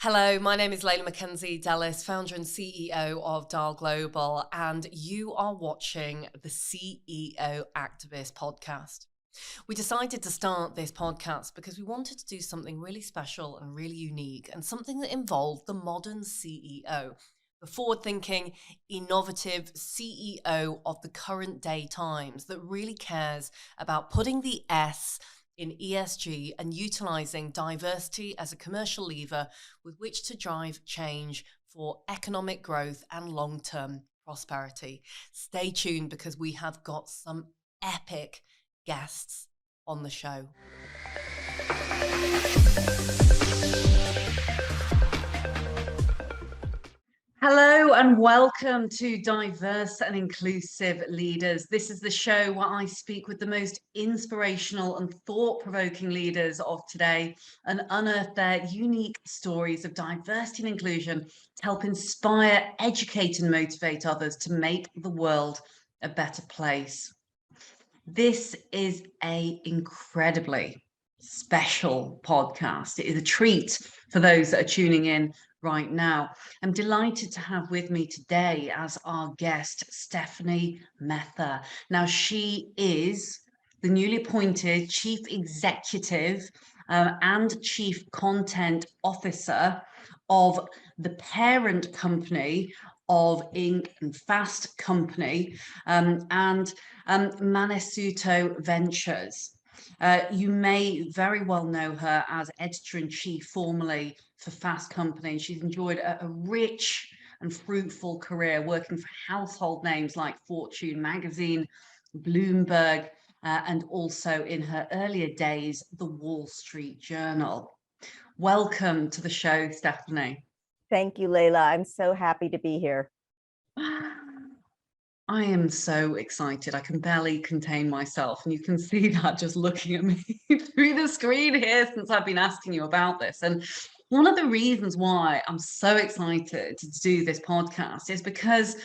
Hello, my name is Leila McKenzie-Delis, founder and CEO of Dial Global, and you are watching the CEO Activist podcast. We decided to start this podcast because we wanted to do something really special and really unique, and something that involved the modern CEO, the forward-thinking, innovative CEO of the current day times that really cares about putting the S in ESG and utilizing diversity as a commercial lever with which to drive change for economic growth and long-term prosperity. Stay tuned because we have got some epic guests on the show. Hello and welcome to Diverse and Inclusive Leaders. This is the show where I speak with the most inspirational and thought-provoking leaders of today and unearth their unique stories of diversity and inclusion to help inspire, educate and motivate others to make the world a better place. This is an incredibly special podcast. It is a treat for those that are tuning in right now. I'm delighted to have with me today as our guest, Stephanie Mehta. Now, she is the newly appointed Chief Executive and Chief Content Officer of the parent company of Inc. and Fast Company and Mansueto Ventures. You may very well know her as editor-in-chief formerly for Fast Company. She's enjoyed a rich and fruitful career working for household names like Fortune magazine, Bloomberg, and also in her earlier days, the Wall Street Journal. Welcome to the show, Stephanie. Thank you, Leila. I'm so happy to be here. I am so excited. I can barely contain myself. And you can see that just looking at me through the screen here since I've been asking you about this. And one of the reasons why I'm so excited to do this podcast is because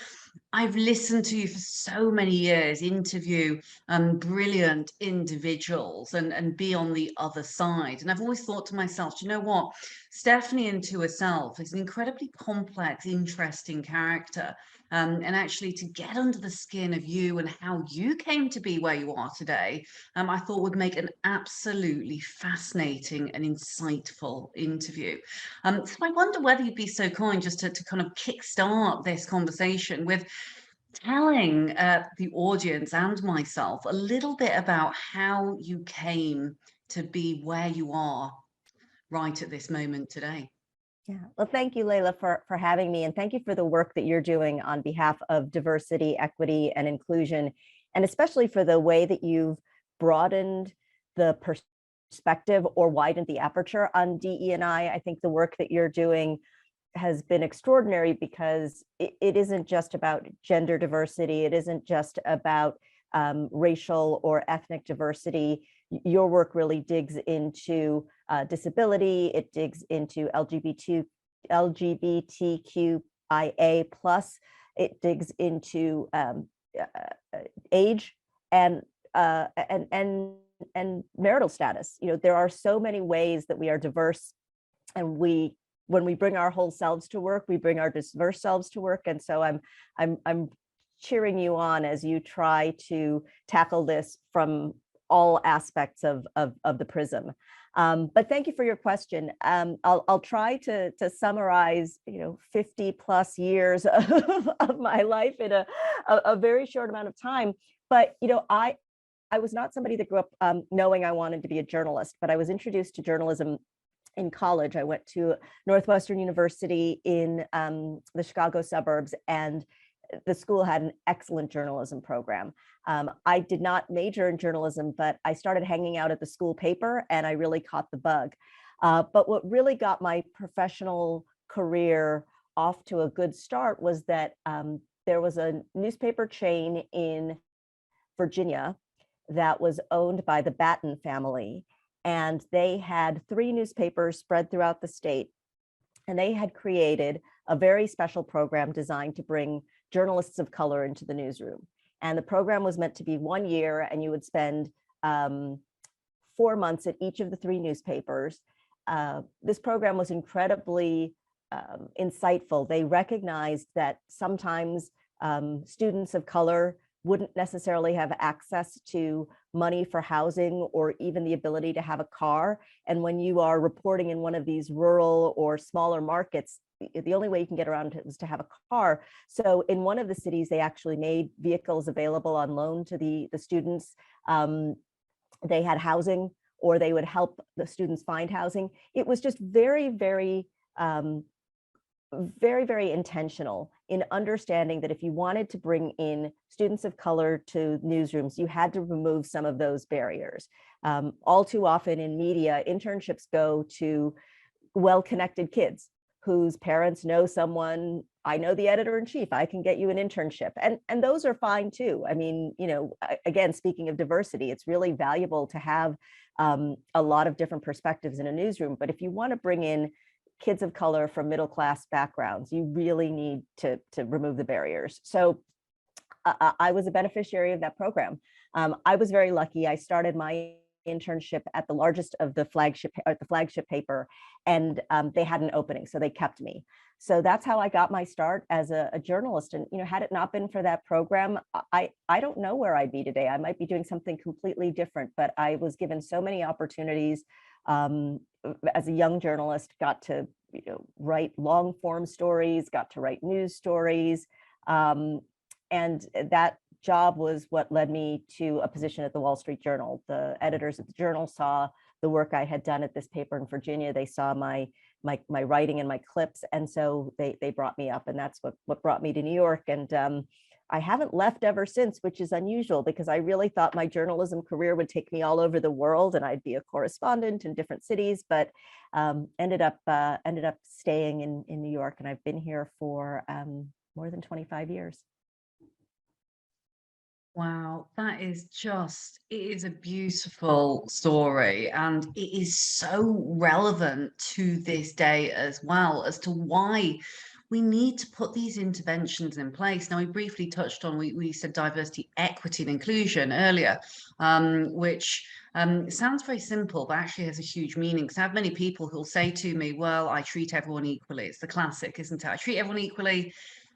I've listened to you for so many years, interview brilliant individuals and be on the other side. And I've always thought to myself, you know what? Stephanie into herself is an incredibly complex, interesting character. And actually to get under the skin of you and how you came to be where you are today, I thought would make an absolutely fascinating and insightful interview. So I wonder whether you'd be so kind just to kind of kickstart this conversation with telling the audience and myself a little bit about how you came to be where you are right at this moment today. Yeah, well, thank you, Leila, for having me. And thank you for the work that you're doing on behalf of diversity, equity, and inclusion, and especially for the way that you've broadened the perspective or widened the aperture on DE&I. I think the work that you're doing has been extraordinary because it isn't just about gender diversity. It isn't just about racial or ethnic diversity. Your work really digs into disability. It digs into LGBTQIA+. It digs into age and marital status. You know, there are so many ways that we are diverse, and when we bring our whole selves to work, we bring our diverse selves to work. And so I'm cheering you on as you try to tackle this from all aspects of the prism. But thank you for your question. I'll try to summarize, 50 plus years of my life in a very short amount of time. But, I was not somebody that grew up knowing I wanted to be a journalist, but I was introduced to journalism in college. I went to Northwestern University in the Chicago suburbs, and the school had an excellent journalism program. I did not major in journalism, but I started hanging out at the school paper and I really caught the bug. But what really got my professional career off to a good start was that there was a newspaper chain in Virginia that was owned by the Batten family. And they had 3 newspapers spread throughout the state. And they had created a very special program designed to bring journalists of color into the newsroom. And the program was meant to be 1 year, and you would spend 4 months at each of the 3 newspapers. this program was incredibly insightful. They recognized that sometimes students of color wouldn't necessarily have access to money for housing or even the ability to have a car. And when you are reporting in one of these rural or smaller markets, the only way you can get around was to have a car. So in one of the cities, they actually made vehicles available on loan to the students. They had housing, or they would help the students find housing. It was just very, very, very intentional in understanding that if you wanted to bring in students of color to newsrooms, you had to remove some of those barriers. All too often in media, internships go to well-connected kids whose parents know someone. I know the editor-in-chief, I can get you an internship. And those are fine too. I mean, you know, again, speaking of diversity, it's really valuable to have a lot of different perspectives in a newsroom. But if you want to bring in kids of color from middle-class backgrounds, you really need to remove the barriers. So I was a beneficiary of that program. I was very lucky. I started my internship at the largest of the flagship paper, and they had an opening, so they kept me. So that's how I got my start as a journalist. And you know, had it not been for that program, I don't know where I'd be today. I might be doing something completely different, but I was given so many opportunities as a young journalist. Got to write long form stories, got to write news stories, and that job was what led me to a position at the Wall Street Journal. The editors at the Journal saw the work I had done at this paper in Virginia. They saw my writing and my clips, and so they brought me up, and that's what brought me to New York. And I haven't left ever since, which is unusual because I really thought my journalism career would take me all over the world and I'd be a correspondent in different cities, but ended up staying in New York, and I've been here for more than 25 years. Wow, that is it is a beautiful story, and it is so relevant to this day as well, as to why we need to put these interventions in place. Now, we briefly touched on, we said diversity, equity, and inclusion earlier, which sounds very simple, but actually has a huge meaning. Because I have many people who'll say to me, well, I treat everyone equally. It's the classic, isn't it? I treat everyone equally.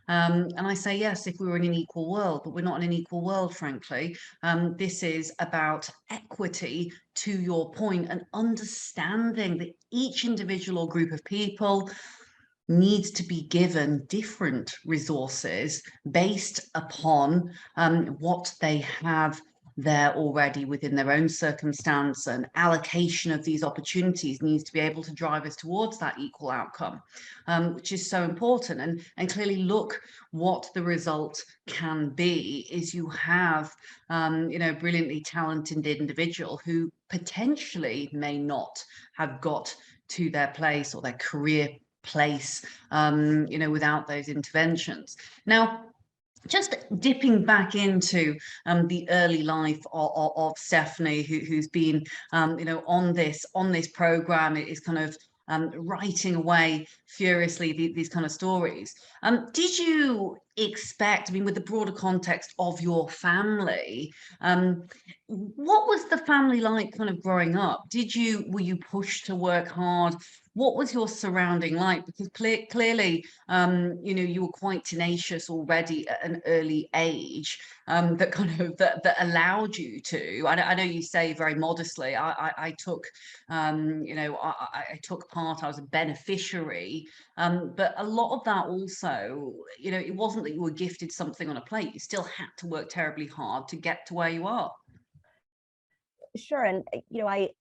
And I say, yes, if we were in an equal world, but we're not in an equal world, frankly. This is about equity, to your point, and understanding that each individual or group of people needs to be given different resources based upon what they have there already within their own circumstance, and allocation of these opportunities needs to be able to drive us towards that equal outcome, which is so important. And clearly, look what the result can be is you have brilliantly talented individual who potentially may not have got to their place or their career place without those interventions. Now, just dipping back into the early life of Stephanie, who's been on this program, is kind of writing away furiously these kind of stories. Did you expect, I mean, with the broader context of your family, what was the family like kind of growing up? Were you pushed to work hard? What was your surrounding like? Because clearly, you were quite tenacious already at an early age, that allowed you to. I know you say very modestly. I took, I took part. I was a beneficiary, but a lot of that also, it wasn't that you were gifted something on a plate. You still had to work terribly hard to get to where you are. Sure, and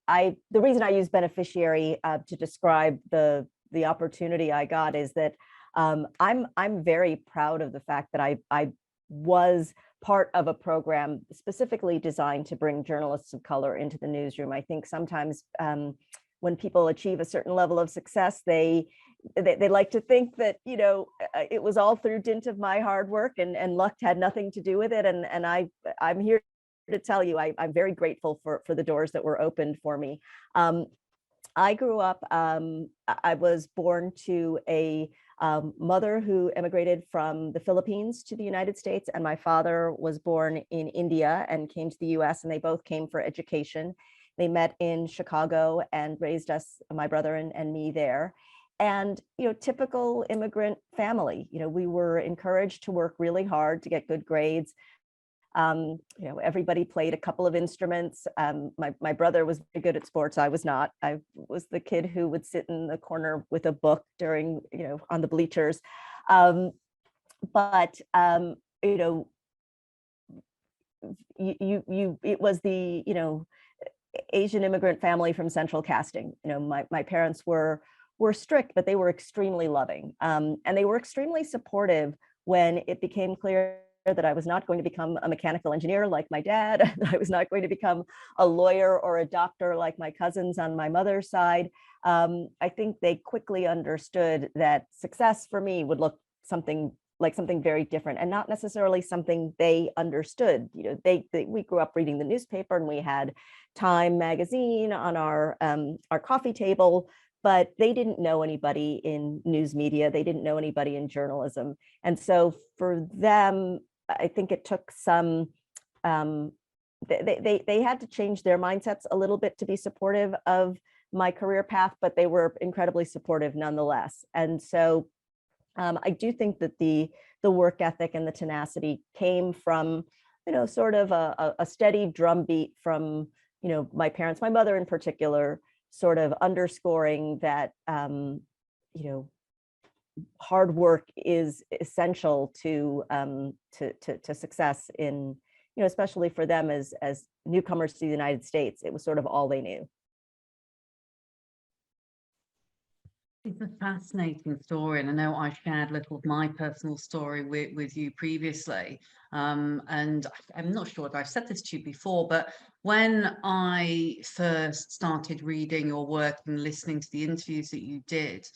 I the reason I use beneficiary to describe the opportunity I got is that I'm very proud of the fact that I was part of a program specifically designed to bring journalists of color into the newsroom. I think sometimes when people achieve a certain level of success, they like to think that it was all through dint of my hard work, and luck had nothing to do with it. And I'm here to tell you, I'm very grateful for the doors that were opened for me. I grew up, I was born to a mother who immigrated from the Philippines to the United States, and my father was born in India and came to the US, and they both came for education. They met in Chicago and raised us, my brother and me there. And, typical immigrant family, we were encouraged to work really hard to get good grades. Everybody played a couple of instruments. My brother was very good at sports. I was not. I was the kid who would sit in the corner with a book during, on the bleachers. But it was the, Asian immigrant family from Central Casting. My parents were strict, but they were extremely loving. And they were extremely supportive when it became clear that I was not going to become a mechanical engineer like my dad. I was not going to become a lawyer or a doctor like my cousins on my mother's side. I think they quickly understood that success for me would look something very different, and not necessarily something they understood. We grew up reading the newspaper, and we had Time magazine on our coffee table, but they didn't know anybody in news media. They didn't know anybody in journalism. And so for them, I think it took some, they had to change their mindsets a little bit to be supportive of my career path, but they were incredibly supportive nonetheless. And so I do think that the work ethic and the tenacity came from, sort of a steady drumbeat from, my parents, my mother in particular, sort of underscoring that, hard work is essential to success in, especially for them as newcomers to the United States. It was sort of all they knew. It's a fascinating story, and I know I shared a little of my personal story with you previously. And I'm not sure if I've said this to you before, but when I first started reading your work and listening to the interviews that you did,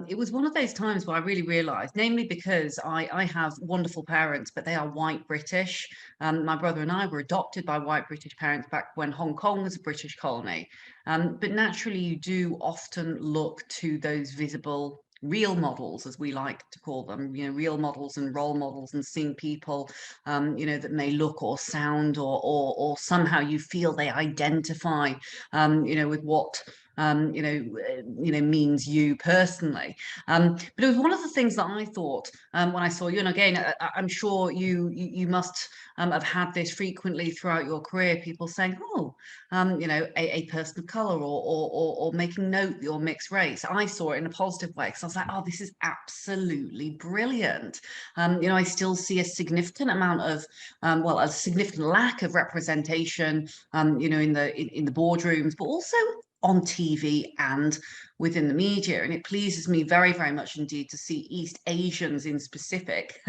it was one of those times where I really realized, namely because I have wonderful parents, but they are white British. My brother and I were adopted by white British parents back when Hong Kong was a British colony. But naturally, you do often look to those visible real models, as we like to call them, real models and role models, and seeing people, that may look or sound or somehow you feel they identify, with what means you personally. But it was one of the things that I thought when I saw you, and again, I'm sure you must have had this frequently throughout your career, people saying, oh, a person of color, or making note that you're mixed race. I saw it in a positive way, because I was like, oh, this is absolutely brilliant. I still see a significant amount of, a significant lack of representation, in the boardrooms, but also on TV and within the media. And it pleases me very, very much indeed to see East Asians in specific,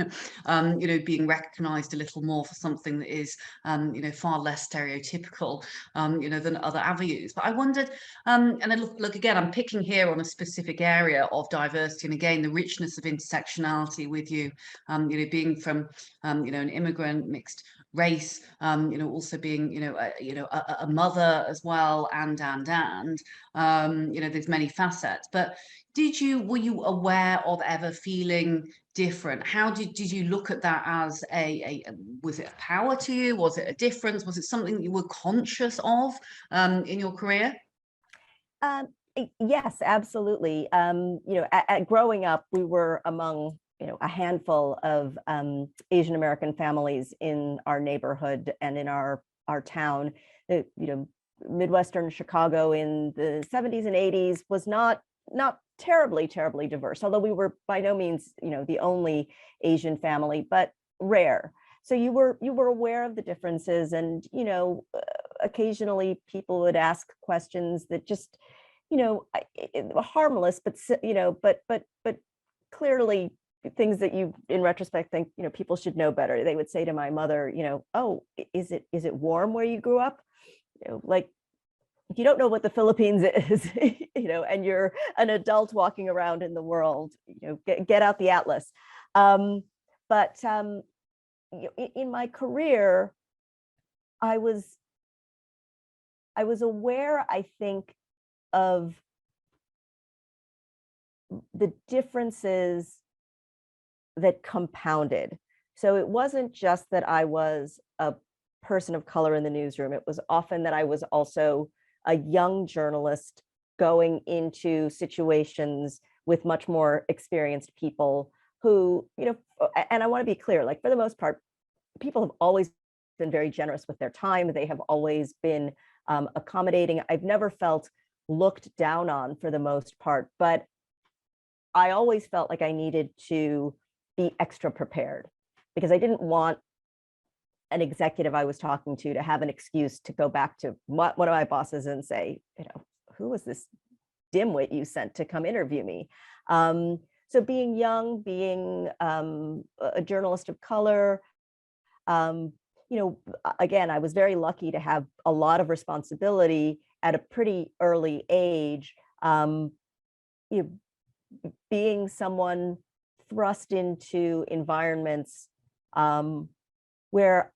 being recognized a little more for something that is, far less stereotypical, than other avenues. But I wondered, and I look again, I'm picking here on a specific area of diversity, and again, the richness of intersectionality with you, being from, an immigrant, mixed race, also being, a mother as well, and there's many facets. But were you aware of ever feeling different? How did you look at that as was it a power to you? Was it a difference? Was it something that you were conscious of in your career? Yes, absolutely. Growing up, we were among a handful of Asian American families in our neighborhood and in our town. Midwestern Chicago in the 70s and 80s was not terribly diverse, although we were by no means the only Asian family, but rare. So you were aware of the differences, and occasionally people would ask questions that just harmless, but clearly things that you in retrospect think people should know better. They would say to my mother, oh, is it warm where you grew up? Like, if you don't know what the Philippines is, and you're an adult walking around in the world, get out the atlas. But in my career, I was aware, I think, of the differences that compounded. So it wasn't just that I was a person of color in the newsroom. It was often that I was also a young journalist going into situations with much more experienced people who, and I want to be clear, like for the most part, people have always been very generous with their time. They have always been accommodating. I've never felt looked down on for the most part, but I always felt like I needed to be extra prepared because I didn't want an executive I was talking to have an excuse to go back to one of my bosses and say, who was this dimwit you sent to come interview me? So being young, being a journalist of color, again, I was very lucky to have a lot of responsibility at a pretty early age. Being someone thrust into environments where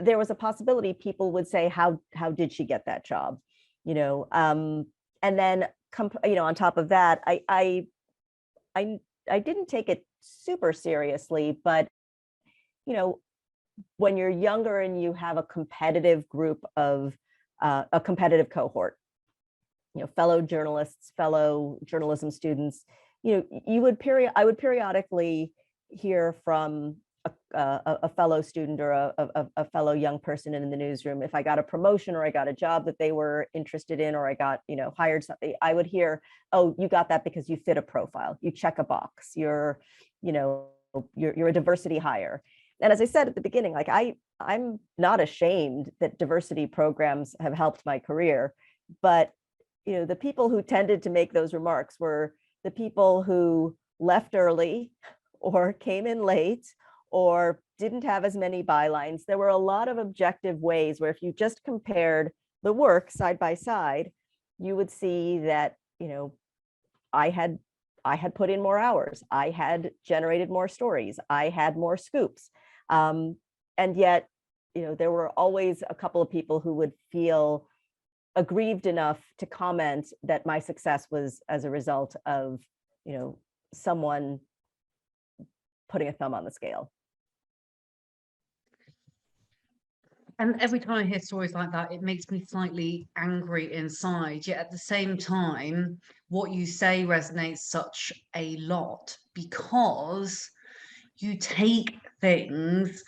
there was a possibility people would say, how did she get that job? And then on top of that, I didn't take it super seriously, but when you're younger and you have a competitive group of a competitive cohort, fellow journalists, fellow journalism students, I would periodically hear from a fellow student or a fellow young person in the newsroom. If I got a promotion or I got a job that they were interested in, or I got, hired something, I would hear, oh, you got that because you fit a profile, you check a box, you're a diversity hire. And as I said at the beginning, like I'm not ashamed that diversity programs have helped my career, but the people who tended to make those remarks were the people who left early or came in late or didn't have as many bylines. There were a lot of objective ways where if you just compared the work side by side, you would see that, I had put in more hours, I had generated more stories, I had more scoops. And yet, there were always a couple of people who would feel aggrieved enough to comment that my success was as a result of, someone putting a thumb on the scale. And every time I hear stories like that, it makes me slightly angry inside. Yet at the same time, what you say resonates such a lot because you take things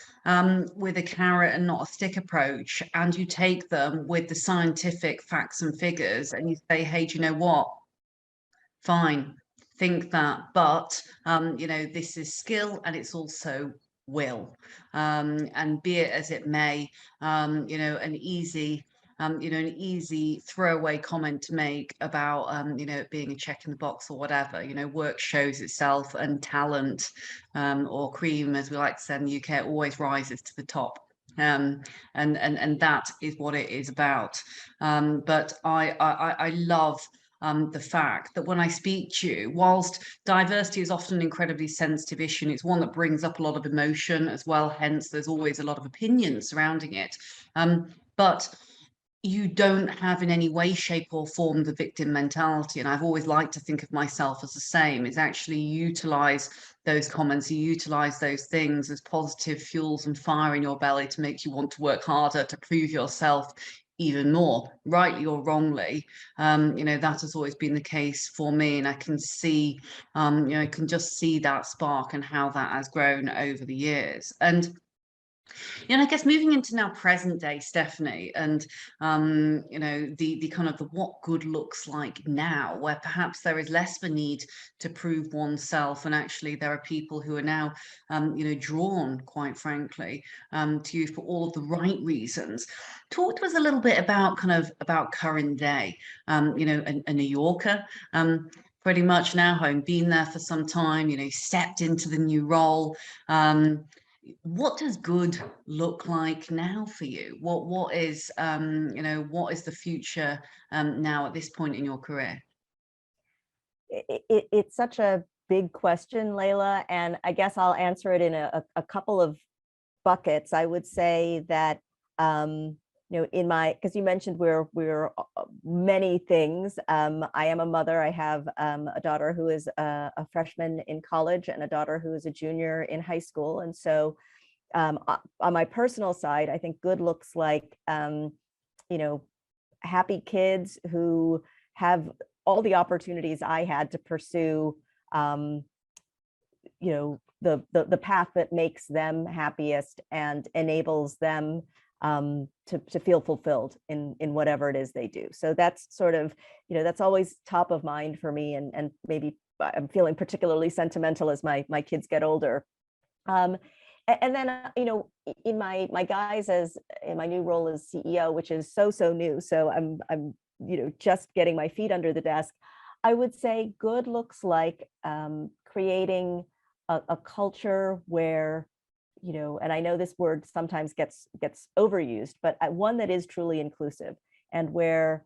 with a carrot and not a stick approach, and you take them with the scientific facts and figures, and you say, hey, do you know what? Fine, think that, but this is skill and it's also will, and be it as it may, an easy throwaway comment to make about it being a check in the box or whatever. Work shows itself, and talent, or cream, as we like to say in the UK, always rises to the top. And that is what it is about. But I love the fact that when I speak to you, whilst diversity is often an incredibly sensitive issue, and it's one that brings up a lot of emotion as well, hence there's always a lot of opinions surrounding it, but you don't have in any way, shape or form the victim mentality. And I've always liked to think of myself as the same. It's actually utilize those comments, you utilize those things as positive fuels and fire in your belly to make you want to work harder, to prove yourself even more, rightly or wrongly. That has always been the case for me, and I can see, I can just see that spark and how that has grown over the years. And I guess moving into now present day, Stephanie, and the kind of the what good looks like now, where perhaps there is less of a need to prove oneself, and actually there are people who are now drawn, quite frankly, to you for all of the right reasons. Talk to us a little bit about about current day. A New Yorker, pretty much now, having been there for some time, stepped into the new role. What does good look like now for you? What is what is the future now at this point in your career? It's such a big question, Leila, and I guess I'll answer it in a couple of buckets. I would say that because you mentioned we're many things. I am a mother. I have a daughter who is a freshman in college and a daughter who is a junior in high school. And so, On my personal side, I think good looks like, happy kids who have all the opportunities I had to pursue, the path that makes them happiest and enables them to feel fulfilled in whatever it is they do. So that's sort of, that's always top of mind for me, and maybe I'm feeling particularly sentimental as my kids get older. And then, in my guise as in my new role as CEO, which is so new, so I'm just getting my feet under the desk, I would say good looks like creating a culture where, and I know this word sometimes gets overused, but one that is truly inclusive, and where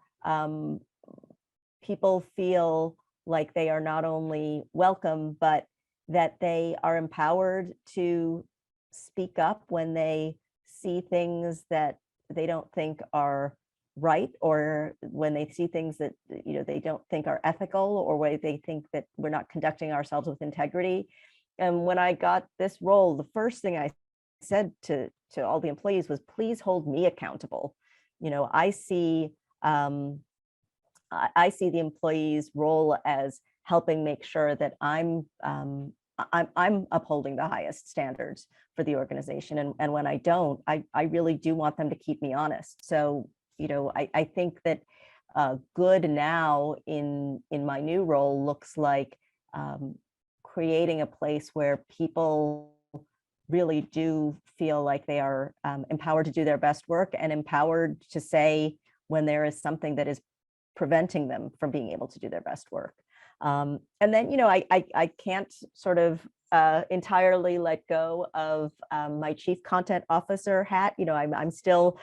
people feel like they are not only welcome, but that they are empowered to speak up when they see things that they don't think are right, or when they see things that they don't think are ethical, or where they think that we're not conducting ourselves with integrity. And when I got this role, the first thing I said to all the employees was, please hold me accountable. I see the employees' role as helping make sure that I'm upholding the highest standards for the organization. And when I don't, I really do want them to keep me honest. So, I think that good now in my new role looks like creating a place where people really do feel like they are empowered to do their best work, and empowered to say when there is something that is preventing them from being able to do their best work. And then, I can't sort of entirely let go of my chief content officer hat. I'm still,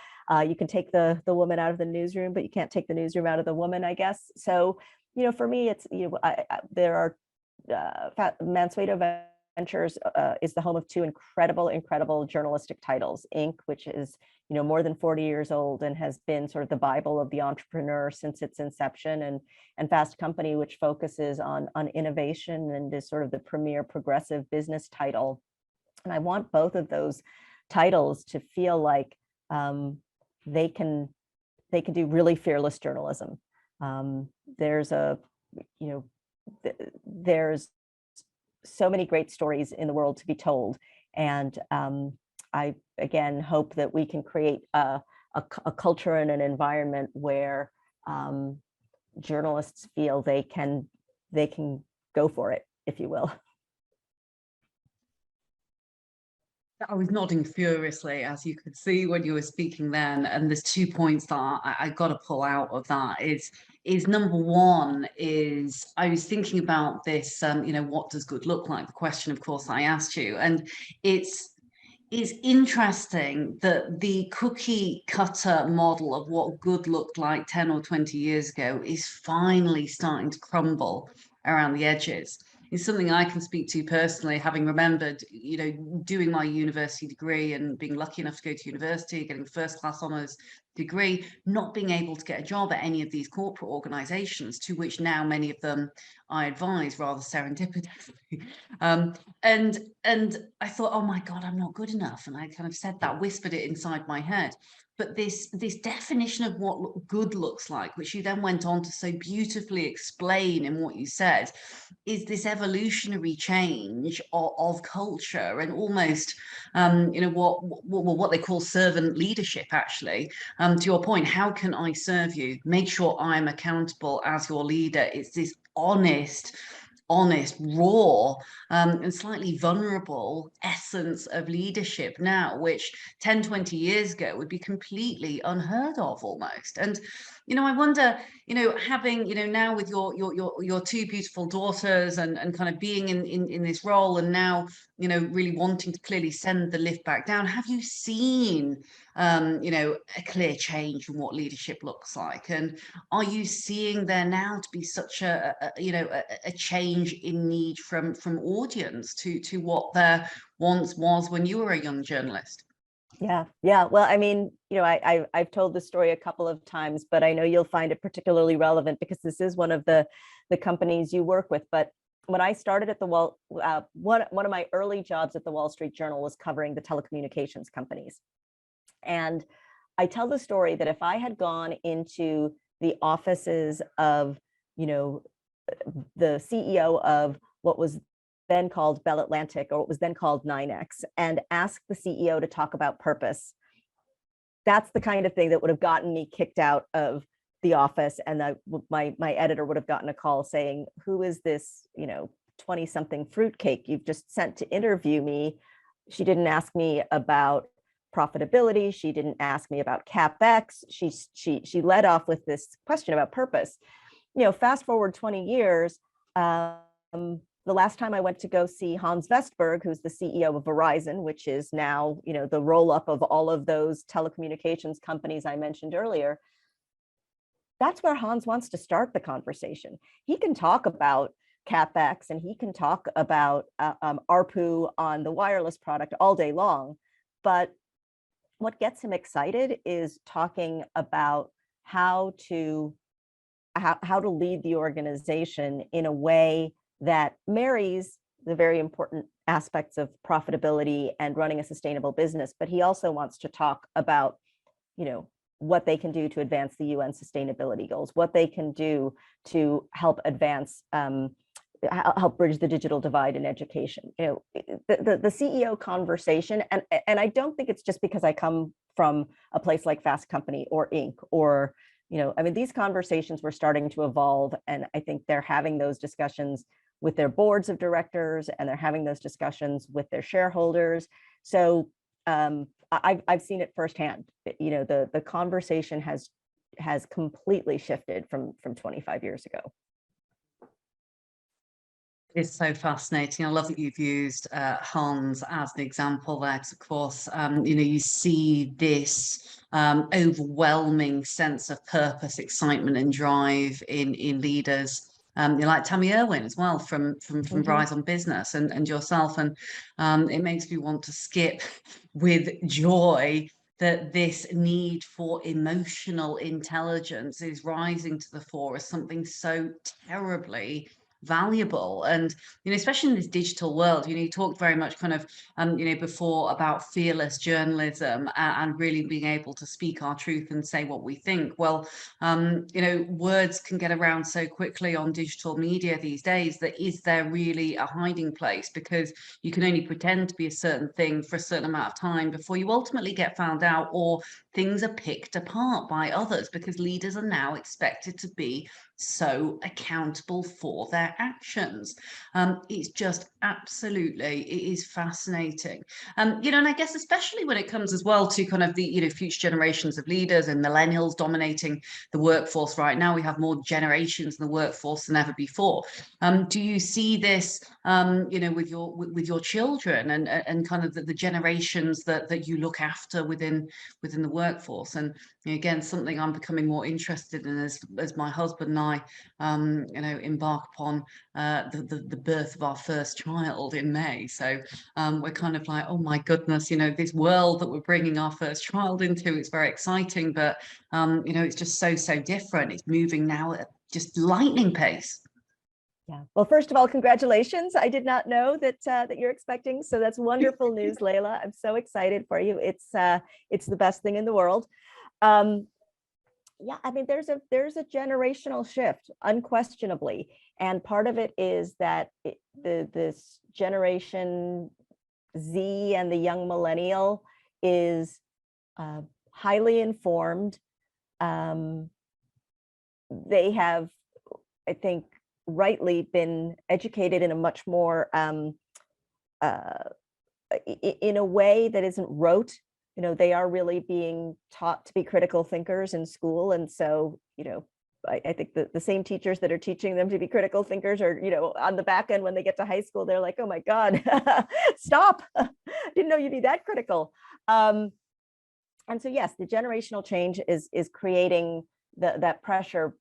you can take the woman out of the newsroom, but you can't take the newsroom out of the woman, I guess. So, for me, it's, there are Mansueto Ventures is the home of two incredible journalistic titles. Inc., which is more than 40 years old and has been sort of the Bible of the entrepreneur since its inception, and Fast Company, which focuses on innovation and is sort of the premier progressive business title. And I want both of those titles to feel like they can do really fearless journalism. There's so many great stories in the world to be told, and I again hope that we can create a culture and an environment where journalists feel they can go for it, if you will. I was nodding furiously, as you could see when you were speaking then. And there's 2 points that I got to pull out of that. Is number one is I was thinking about this, what does good look like? The question, of course, I asked you. And it's interesting that the cookie cutter model of what good looked like 10 or 20 years ago is finally starting to crumble around the edges. It's something I can speak to personally, having remembered, doing my university degree and being lucky enough to go to university, getting a first class honours degree, not being able to get a job at any of these corporate organisations, to which now many of them I advise rather serendipitously. And I thought, oh my God, I'm not good enough. And I kind of said that, whispered it inside my head. But this definition of what good looks like, which you then went on to so beautifully explain in what you said, is this evolutionary change of culture, and almost, what they call servant leadership, actually. To your point, how can I serve you? Make sure I'm accountable as your leader. It's this honest, raw, and slightly vulnerable essence of leadership now, which 10, 20 years ago would be completely unheard of almost. And, I wonder, having, now with your two beautiful daughters, and kind of being in this role, and now, really wanting to clearly send the lift back down, have you seen, a clear change in what leadership looks like? And are you seeing there now to be such a change in need from audience to what there once was when you were a young journalist? Yeah. Well, I mean, I've told this story a couple of times, but I know you'll find it particularly relevant because this is one of the companies you work with. But when I started at the one of my early jobs at the Wall Street Journal was covering the telecommunications companies. And I tell the story that if I had gone into the offices of, the CEO of what was then called Bell Atlantic, or what was then called 9X, and asked the CEO to talk about purpose, that's the kind of thing that would have gotten me kicked out of the office. And my editor would have gotten a call saying, who is this, 20-something fruitcake you've just sent to interview me? She didn't ask me about profitability. She didn't ask me about CapEx. She led off with this question about purpose. Fast forward 20 years, the last time I went to go see Hans Vestberg, who's the CEO of Verizon, which is now, the roll-up of all of those telecommunications companies I mentioned earlier, that's where Hans wants to start the conversation. He can talk about CapEx and he can talk about ARPU on the wireless product all day long, but what gets him excited is talking about how to lead the organization in a way that marries the very important aspects of profitability and running a sustainable business. But he also wants to talk about, what they can do to advance the UN sustainability goals, what they can do to help advance, help bridge the digital divide in education. The CEO conversation, and I don't think it's just because I come from a place like Fast Company or Inc. or, these conversations were starting to evolve, and I think they're having those discussions with their boards of directors, and they're having those discussions with their shareholders. So I've seen it firsthand. The conversation has completely shifted from 25 years ago. It's so fascinating. I love that you've used Hans as an example there, because of course, you see this overwhelming sense of purpose, excitement, and drive in leaders. Like Tammy Irwin as well from Rise on Business, and yourself, and it makes me want to skip with joy that this need for emotional intelligence is rising to the fore as something so terribly valuable. And especially in this digital world, you talked very much kind of before about fearless journalism, and really being able to speak our truth and say what we think. Well, words can get around so quickly on digital media these days, that is there really a hiding place? Because you can only pretend to be a certain thing for a certain amount of time before you ultimately get found out, or things are picked apart by others, because leaders are now expected to be so accountable for their actions. It's just absolutely, it is fascinating. And I guess especially when it comes as well to kind of the future generations of leaders and millennials dominating the workforce right now. We have more generations in the workforce than ever before. Do you see this with your children and kind of the generations that you look after within the workforce? And again, something I'm becoming more interested in as my husband and I embark upon the birth of our first child in May. So we're kind of like, oh my goodness, this world that we're bringing our first child into, it's very exciting, but it's just so different. It's moving now at just lightning pace. Yeah. Well, first of all, congratulations. I did not know that you're expecting, so that's wonderful news, Leila. I'm so excited for you. It's the best thing in the world. Yeah, there's a generational shift, unquestionably, and part of it is that this generation Z and the young millennial is highly informed. They have, I think, rightly been educated in a much more in a way that isn't rote. They are really being taught to be critical thinkers in school, and so I think the same teachers that are teaching them to be critical thinkers are on the back end when they get to high school, they're like, oh my God, stop! Didn't know you'd be that critical. And so yes, the generational change is creating that pressure.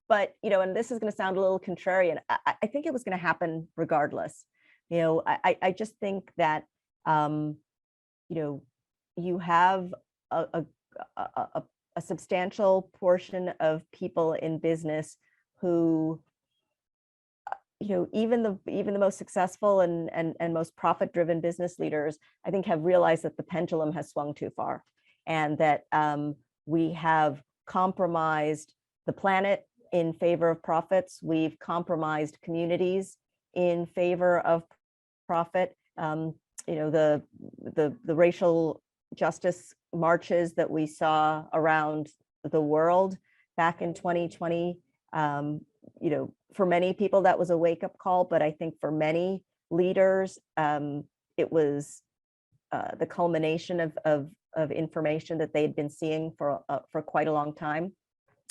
But, and this is going to sound a little contrarian, I think it was going to happen regardless. I just think that, you have a substantial portion of people in business who even the most successful and most profit-driven business leaders, I think, have realized that the pendulum has swung too far, and that we have compromised the planet in favor of profits. We've compromised communities in favor of profit. The racial justice marches that we saw around the world back in 2020, for many people that was a wake-up call, but I think for many leaders, it was the culmination of information that they had been seeing for quite a long time.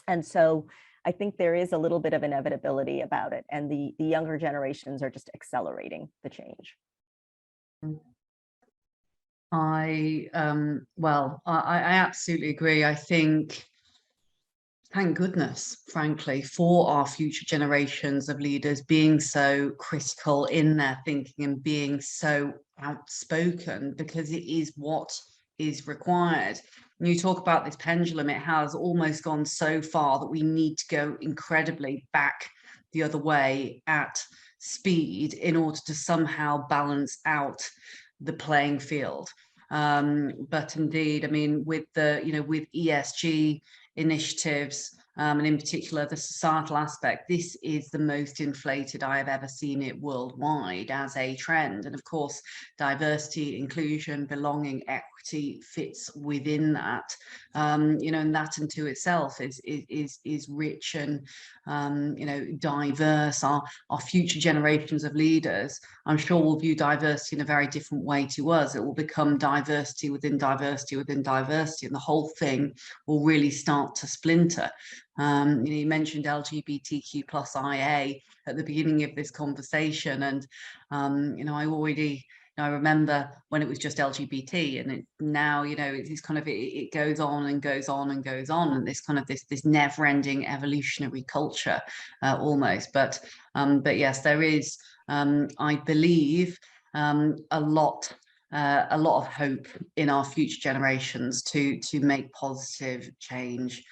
And so I think there is a little bit of inevitability about it, and the younger generations are just accelerating the change. I absolutely agree. I think, thank goodness, frankly, for our future generations of leaders being so critical in their thinking and being so outspoken, because it is what is required. When you talk about this pendulum, it has almost gone so far that we need to go incredibly back the other way at speed in order to somehow balance out the playing field. But indeed, I mean, with with ESG initiatives, and in particular the societal aspect, this is the most inflated I have ever seen it worldwide as a trend. And of course, diversity, inclusion, belonging, equity fits within that. And that unto itself is rich and diverse. Our future generations of leaders, I'm sure, will view diversity in a very different way to us. It will become diversity within diversity within diversity, and the whole thing will really start to splinter. You mentioned LGBTQ plus IA at the beginning of this conversation, and I remember when it was just LGBT, and now it's kind of it goes on and goes on and goes on, and this kind of this never-ending evolutionary culture almost. But yes, there is, I believe, a lot of hope in our future generations to make positive change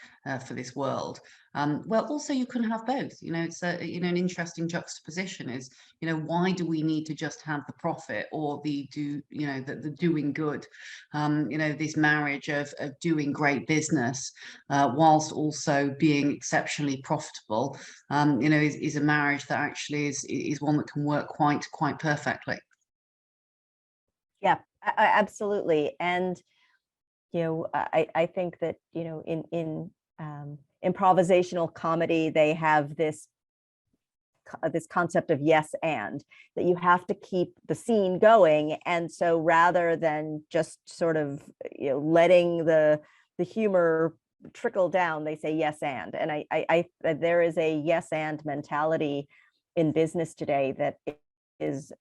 for this world. Well, also you can have both. It's an interesting juxtaposition. Is why do we need to just have the profit or the doing good? This marriage of doing great business whilst also being exceptionally profitable, is a marriage that actually is one that can work quite perfectly. Yeah, absolutely. And I think that in improvisational comedy, they have this concept of yes and, that you have to keep the scene going. And so rather than just sort of letting the humor trickle down, they say yes and. And I there is a yes and mentality in business today that is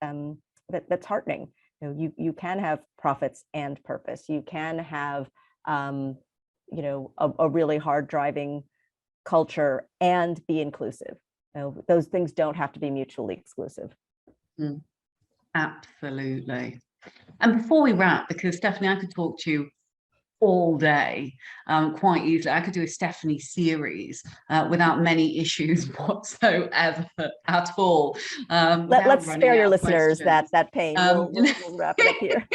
that's heartening. You can have profits and purpose. You can have a really hard driving culture and be inclusive. Those things don't have to be mutually exclusive. Absolutely. And before we wrap, because Stephanie, I could talk to you all day quite easily. I could do a Stephanie series without many issues whatsoever at all. Let's spare your listeners that pain. We'll wrap it up here.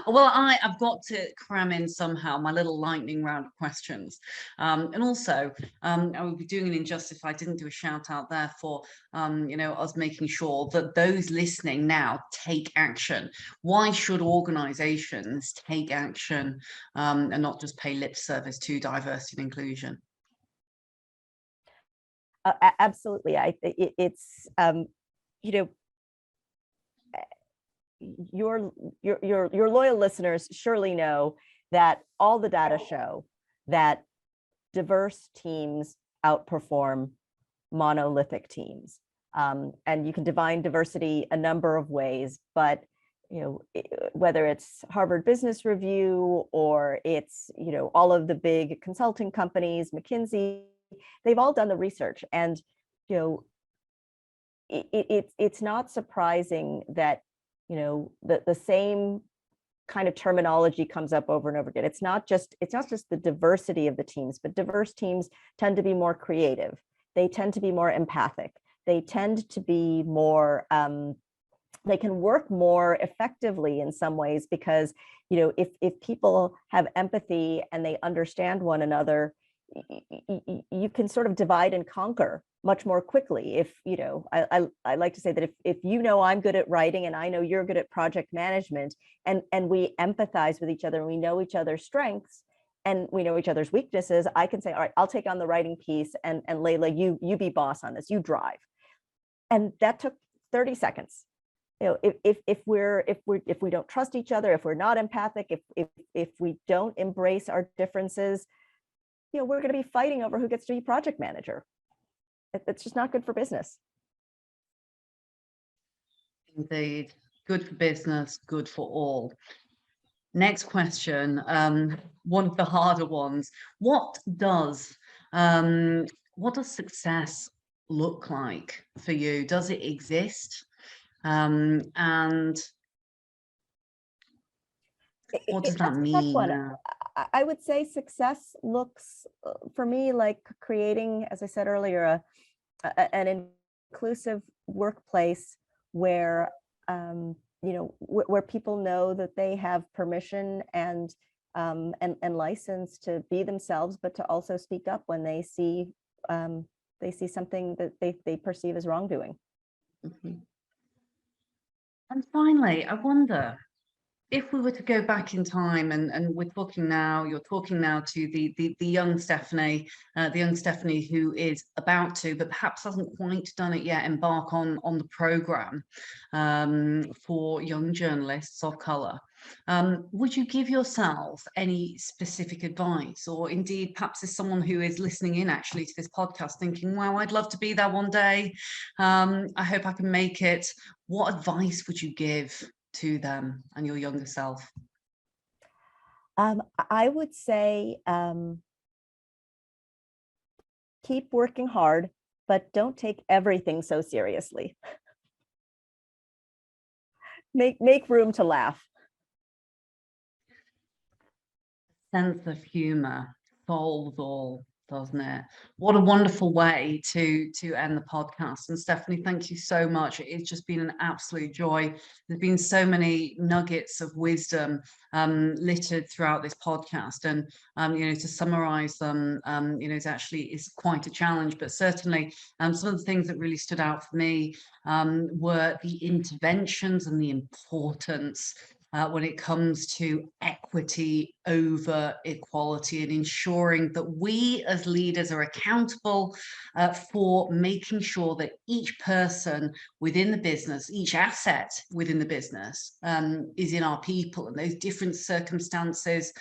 Well, I've got to cram in somehow my little lightning round of questions, and also I would be doing an injustice if I didn't do a shout out there for us making sure that those listening now take action. Why should organizations take action and not just pay lip service to diversity and inclusion? Absolutely. It's your loyal listeners surely know that all the data show that diverse teams outperform monolithic teams. And you can define diversity a number of ways, but whether it's Harvard Business Review or it's all of the big consulting companies, McKinsey, they've all done the research. And it's not surprising that the same kind of terminology comes up over and over again. It's not just the diversity of the teams, but diverse teams tend to be more creative. They tend to be more empathic. they tend to be more, they can work more effectively in some ways, because, if people have empathy and they understand one another, you can sort of divide and conquer much more quickly. If, I like to say that if I'm good at writing and I know you're good at project management, and we empathize with each other and we know each other's strengths and we know each other's weaknesses, I can say, all right, I'll take on the writing piece, and Leila, you be boss on this, you drive. And that took 30 seconds. If we don't trust each other, if we're not empathic, if we don't embrace our differences, we're going to be fighting over who gets to be project manager. It's just not good for business. Indeed. Good for business, good for all. Next question, one of the harder ones. What does success look like for you? Does it exist? And what does that mean? I would say success looks for me like creating, as I said earlier, an inclusive workplace where where people know that they have permission and license to be themselves, but to also speak up when they see something that they perceive as wrongdoing. Mm-hmm. And finally, I wonder, if we were to go back in time, and you're talking now to the young Stephanie, who is about to, but perhaps hasn't quite done it yet, embark on the program for young journalists of colour. Would you give yourself any specific advice, or indeed perhaps as someone who is listening in actually to this podcast thinking, wow, I'd love to be there one day, I hope I can make it. What advice would you give to them and your younger self? I would say keep working hard, but don't take everything so seriously. Make room to laugh. Sense of humor solves all, doesn't it? What a wonderful way to end the podcast. And Stephanie, thank you so much. It's just been an absolute joy. There's been so many nuggets of wisdom littered throughout this podcast, and to summarize them, is quite a challenge. But certainly some of the things that really stood out for me were the interventions and the importance when it comes to equity over equality, and ensuring that we as leaders are accountable for making sure that each person within the business, each asset within the business is in our people, and those different circumstances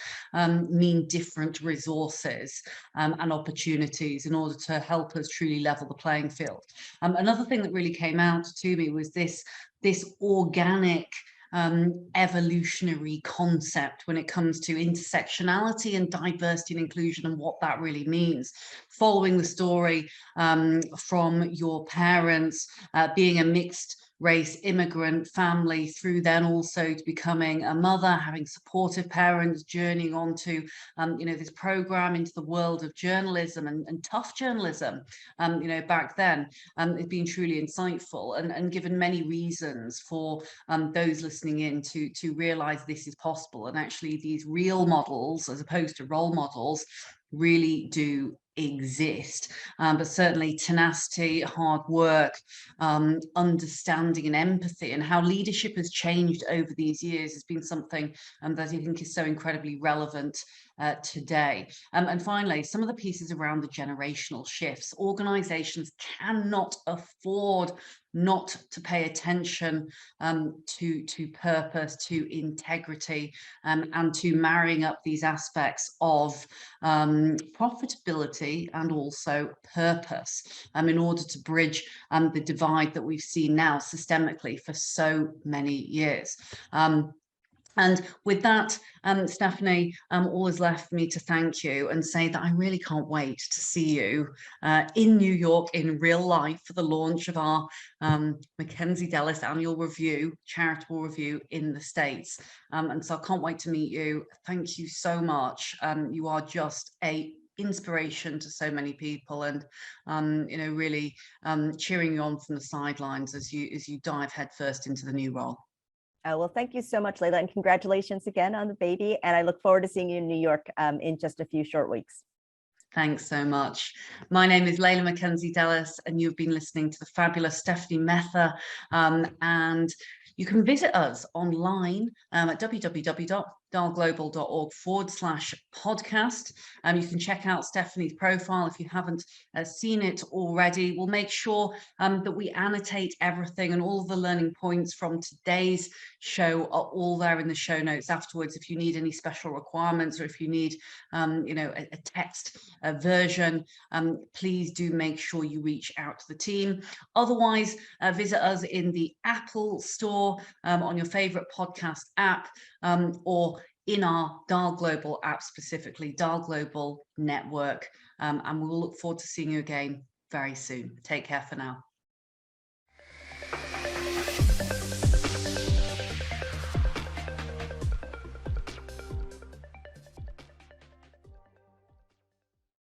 mean different resources and opportunities in order to help us truly level the playing field. Another thing that really came out to me was this organic evolutionary concept when it comes to intersectionality and diversity and inclusion, and what that really means. Following the story from your parents being a mixed race immigrant family, through then also to becoming a mother, having supportive parents, journeying on to this program into the world of journalism and tough journalism back then, it's been truly insightful and given many reasons for those listening in to realize this is possible, and actually these real models as opposed to role models really do exist. But certainly tenacity, hard work, understanding and empathy, and how leadership has changed over these years has been something that I think is so incredibly relevant today. And finally, some of the pieces around the generational shifts. Organizations cannot afford not to pay attention to purpose, to integrity, and to marrying up these aspects of profitability and also purpose in order to bridge the divide that we've seen now systemically for so many years. And with that, Stephanie, all is left for me to thank you and say that I really can't wait to see you in New York in real life for the launch of our McKenzie-Delis annual review, charitable review in the States. And so I can't wait to meet you. Thank you so much. You are just a inspiration to so many people, and really cheering you on from the sidelines as you dive headfirst into the new role. Oh, well, thank you so much, Leila, and congratulations again on the baby. And I look forward to seeing you in New York in just a few short weeks. Thanks so much. My name is Leila McKenzie-Delis, and you've been listening to the fabulous Stephanie Mehta. And you can visit us online at www.dahlglobal.org/podcast. You can check out Stephanie's profile if you haven't seen it already. We'll make sure that we annotate everything, and all the learning points from today's show are all there in the show notes afterwards. If you need any special requirements, or if you need a text version, please do make sure you reach out to the team. Otherwise, visit us in the Apple Store on your favorite podcast app, or in our Dahl Global app, specifically Dahl Global Network. And we'll look forward to seeing you again very soon. Take care for now.